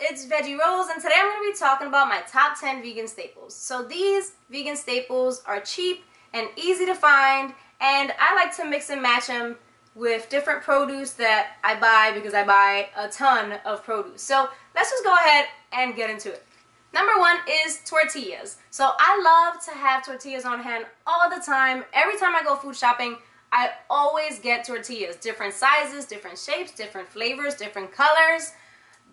it's Veggie Rose, and today I'm going to be talking about my top 10 vegan staples. So these vegan staples are cheap and easy to find, and I like to mix and match them with different produce that I buy because I buy a ton of produce. So let's just go ahead and get into it. Number one is tortillas. So I love to have tortillas on hand all the time. Every time I go food shopping, I always get tortillas. Different sizes, different shapes, different flavors, different colors.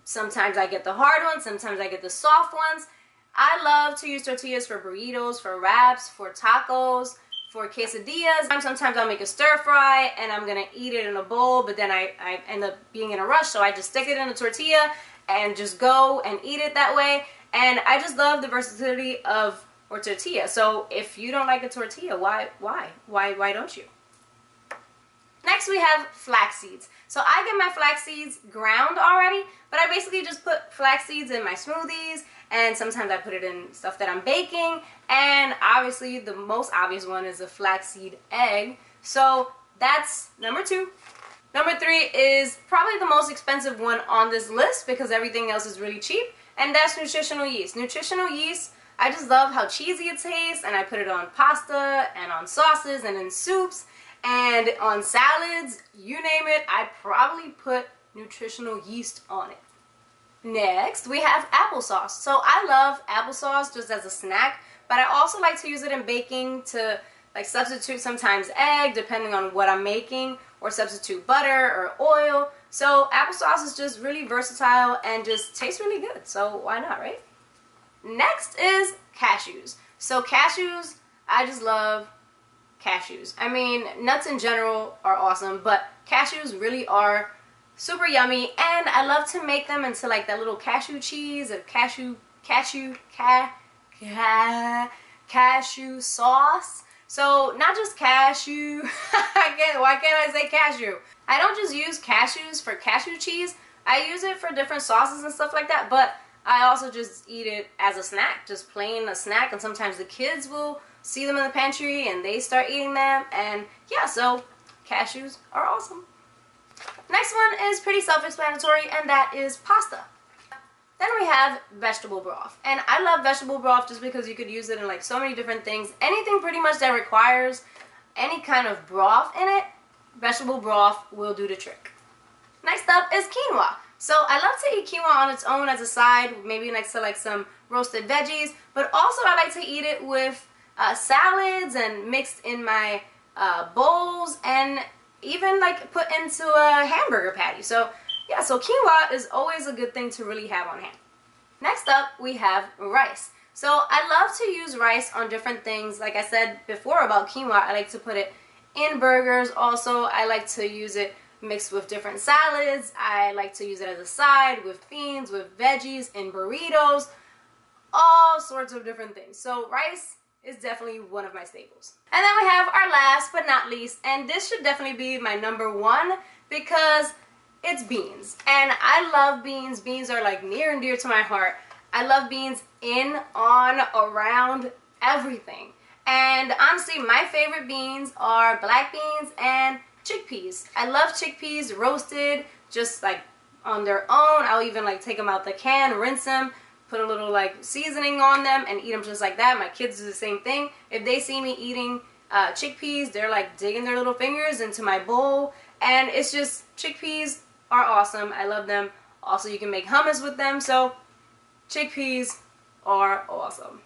Sometimes I get the hard ones, sometimes I get the soft ones. I love to use tortillas for burritos, for wraps, for tacos, for quesadillas. Sometimes I'll make a stir fry and I'm gonna eat it in a bowl, but then I end up being in a rush, so I just stick it in a tortilla and just go and eat it that way. And I just love the versatility of a tortilla. So if you don't like a tortilla, why don't you? Next we have flax seeds. So I get my flax seeds ground already, but I basically just put flax seeds in my smoothies, and sometimes I put it in stuff that I'm baking, and obviously the most obvious one is a flaxseed egg. So that's number two. Number three is probably the most expensive one on this list because everything else is really cheap, and that's nutritional yeast. Nutritional yeast, I just love how cheesy it tastes, and I put it on pasta and on sauces and in soups and on salads, you name it, I probably put nutritional yeast on it. Next, we have applesauce. So I love applesauce just as a snack, but I also like to use it in baking to like substitute sometimes egg, depending on what I'm making, or substitute butter or oil. So applesauce is just really versatile and just tastes really good. So why not, right? Next is cashews. So cashews, I just love cashews. I mean, nuts in general are awesome, but cashews really are super yummy, and I love to make them into like that little cashew cheese or cashew sauce. So not just cashew, why can't I say cashew? I don't just use cashews for cashew cheese, I use it for different sauces and stuff like that, but I also just eat it as a snack, just plain a snack, and sometimes the kids will see them in the pantry and they start eating them, and yeah, so cashews are awesome. Next one is pretty self-explanatory, and that is pasta. Then we have vegetable broth, and I love vegetable broth just because you could use it in like so many different things. Anything pretty much that requires any kind of broth in it, vegetable broth will do the trick. Next up is quinoa. So I love to eat quinoa on its own as a side, maybe next to like some roasted veggies, but also I like to eat it with salads and mixed in my bowls, and even like put into a hamburger patty. So yeah, so quinoa is always a good thing to really have on hand. Next up we have rice. So I love to use rice on different things. Like I said before about quinoa, I like to put it in burgers. Also, I like to use it mixed with different salads. I like to use it as a side with beans, with veggies, in burritos, all sorts of different things. So rice is definitely one of my staples. And then we have our last but not least, and this should definitely be my number one because it's beans. And I love beans. Beans are like near and dear to my heart. I love beans in, on, around, everything. And honestly, my favorite beans are black beans and chickpeas. I love chickpeas roasted, just like on their own. I'll even like take them out the can, rinse them, put a little like seasoning on them, and eat them just like that. My kids do the same thing. If they see me eating chickpeas, they're like digging their little fingers into my bowl, and it's just, chickpeas are awesome. I love them. Also, you can make hummus with them, so chickpeas are awesome.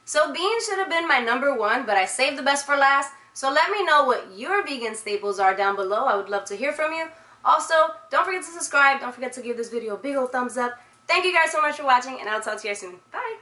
So beans should have been my number one, but I saved the best for last. So let me know what your vegan staples are down below. I would love to hear from you. Also, don't forget to subscribe. Don't forget to give this video a big old thumbs up. Thank you guys so much for watching, and I'll talk to you guys soon. Bye!